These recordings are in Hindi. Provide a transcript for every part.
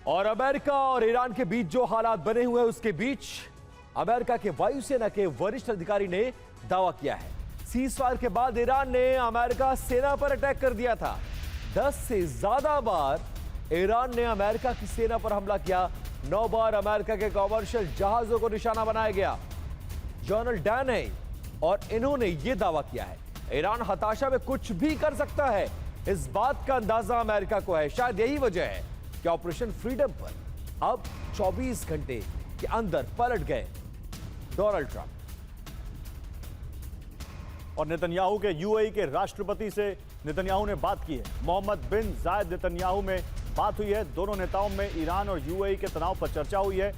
और अमेरिका और ईरान के बीच जो हालात बने हुए हैं उसके बीच अमेरिका के वायुसेना के वरिष्ठ अधिकारी ने दावा किया है सीजफायर के बाद ईरान ने अमेरिका सेना पर अटैक कर दिया था। 10 से ज्यादा बार ईरान ने अमेरिका की सेना पर हमला किया। 9 बार अमेरिका के कॉमर्शियल जहाजों को निशाना बनाया गया। जनरल डैन है और इन्होंने यह दावा किया है ईरान हताशा में कुछ भी कर सकता है। इस बात का अंदाजा अमेरिका को है। शायद यही वजह है कि ऑपरेशन फ्रीडम पर अब 24 घंटे के अंदर पलट गए डोनाल्ड ट्रंप। और नेतन्याहू के यूएई के राष्ट्रपति से नेतन्याहू ने बात की है। मोहम्मद बिन जायद नेतन्याहू में बात हुई है। दोनों नेताओं में ईरान और यूएई के तनाव पर चर्चा हुई है।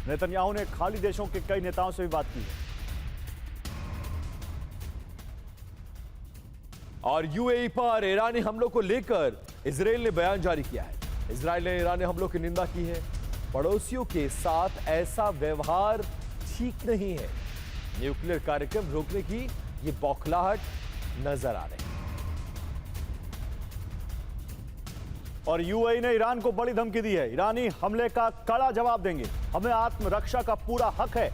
नेतन्याहू ने खाड़ी देशों के कई नेताओं से भी बात की है। और यूएई पर ईरानी हमलों को लेकर इजराइल ने बयान जारी किया है। इजराइल ने ईरानी हमलों की निंदा की है। पड़ोसियों के साथ ऐसा व्यवहार ठीक नहीं है। न्यूक्लियर कार्यक्रम रोकने की ये बौखलाहट नजर आ रही है। और यूएई ने ईरान को बड़ी धमकी दी है। ईरानी हमले का कड़ा जवाब देंगे। हमें आत्मरक्षा का पूरा हक है।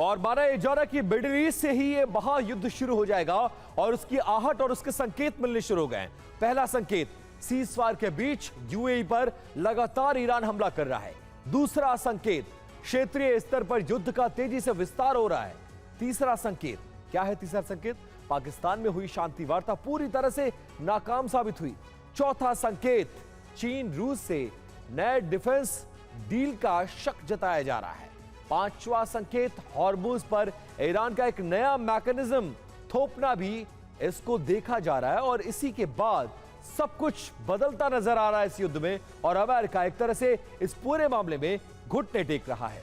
और माना जा रहा कि मिडिल ईस्ट से ही ये महायुद्ध शुरू हो जाएगा और उसकी आहट और उसके संकेत मिलने शुरू हो गए। पहला संकेत, सीजफायर के बीच यूएई पर लगातार ईरान हमला कर रहा है। दूसरा संकेत, क्षेत्रीय स्तर पर युद्ध का तेजी से विस्तार हो रहा है। तीसरा संकेत, क्या है तीसरा संकेत? पाकिस्तान में हुई शांति वार्ता पूरी तरह से नाकाम साबित हुई। चौथा संकेत, चीन रूस से नए डिफेंस डील का शक जताया जा रहा है। पांचवा संकेत, हॉर्मुज पर ईरान का एक नया मैकेनिज्म थोपना भी इसको देखा जा रहा है। और इसी के बाद सब कुछ बदलता नजर आ रहा है इस युद्ध में और अमेरिका एक तरह से इस पूरे मामले में घुटने टेक रहा है।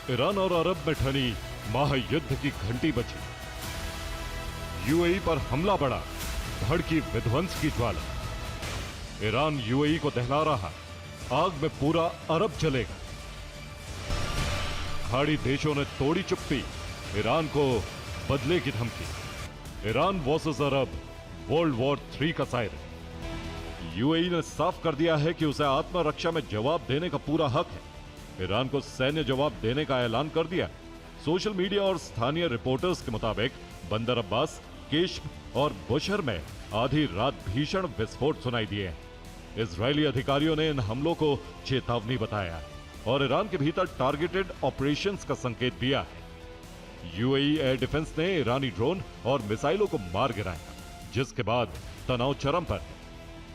ईरान और अरब में ठनी महायुद्ध की घंटी बजी। यूएई पर हमला बढ़ा, भड़की विध्वंस की ज्वाला। ईरान यूएई को दहला रहा, आग में पूरा अरब जलेगा। खाड़ी देशों ने तोड़ी चुप्पी, ईरान को बदले की धमकी। ईरान वर्सेस अरब, वर्ल्ड वॉर 3 का सायरन। यूएई ने साफ कर दिया है कि उसे आत्मरक्षा में जवाब देने का पूरा हक है। ईरान को सैन्य जवाब देने का ऐलान कर दिया। सोशल मीडिया और स्थानीय रिपोर्टर्स के मुताबिक बंदर अब्बास, केश्म और बुशहर में आधी रात भीषण विस्फोट सुनाई दिए हैं। इजरायली अधिकारियों ने इन हमलों को चेतावनी बताया और ईरान के भीतर टारगेटेड ऑपरेशंस का संकेत दिया है। यूएई एयर डिफेंस ने ईरानी ड्रोन और मिसाइलों को मार गिराया, जिसके बाद तनाव चरम पर है।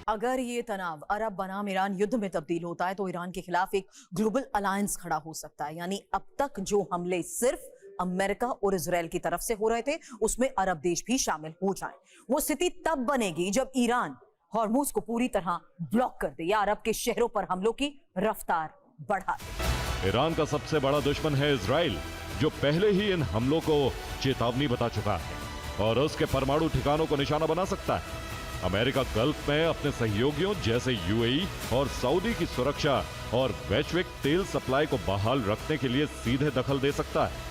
अगर ये तनाव अरब बनाम ईरान युद्ध में तब्दील होता है तो ईरान के खिलाफ एक ग्लोबल अलायंस खड़ा हो सकता है। यानी अब तक जो हमले सिर्फ अमेरिका और इजराइल की तरफ से हो रहे थे, उसमें अरब देश भी शामिल हो जाएं। वो स्थिति तब बनेगी जब ईरान हॉर्मुज को पूरी तरह ब्लॉक कर दे या अरब के शहरों पर हमलों की रफ्तार बढ़ा दे। ईरान का सबसे बड़ा दुश्मन है इजराइल, जो पहले ही इन हमलों को चेतावनी बता चुका है और उसके परमाणु ठिकानों को निशाना बना सकता है। अमेरिका गल्फ में अपने सहयोगियों जैसे यूएई और सऊदी की सुरक्षा और वैश्विक तेल सप्लाई को बहाल रखने के लिए सीधे दखल दे सकता है।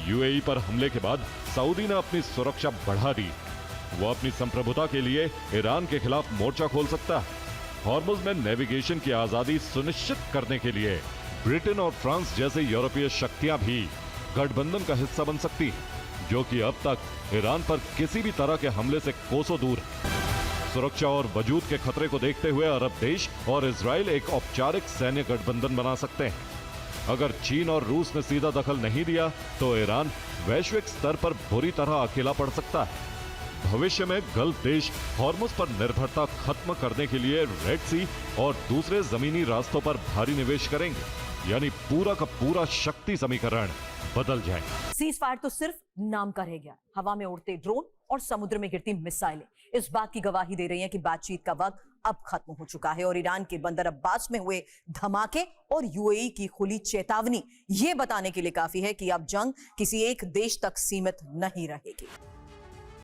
यूएई पर हमले के बाद सऊदी ने अपनी सुरक्षा बढ़ा दी। वो अपनी संप्रभुता के लिए ईरान के खिलाफ मोर्चा खोल सकता है। हॉर्मुज में नेविगेशन की आजादी सुनिश्चित करने के लिए ब्रिटेन और फ्रांस जैसे यूरोपीय शक्तियां भी गठबंधन का हिस्सा बन सकती हैं, जो कि अब तक ईरान पर किसी भी तरह के हमले से कोसों दूर है। सुरक्षा और वजूद के खतरे को देखते हुए अरब देश और इजराइल एक औपचारिक सैन्य गठबंधन बना सकते हैं। अगर चीन और रूस ने सीधा दखल नहीं दिया तो ईरान वैश्विक स्तर पर बुरी तरह अकेला पड़ सकता है। भविष्य में गल्फ देश हॉर्मुज पर निर्भरता खत्म करने के लिए रेड सी और दूसरे जमीनी रास्तों पर भारी निवेश करेंगे, यानी पूरा का पूरा शक्ति समीकरण बदल जाएगा। सीज फायर तो सिर्फ नाम का रह गया। हवा में उड़ते ड्रोन और समुद्र में गिरती मिसाइलें इस बात की गवाही दे रही हैं कि बातचीत का वक्त अब खत्म हो चुका है और ईरान के बंदर अब्बास में हुए धमाके और यूएई की खुली चेतावनी ये बताने के लिए काफी है कि अब जंग किसी एक देश तक सीमित नहीं रहेगी।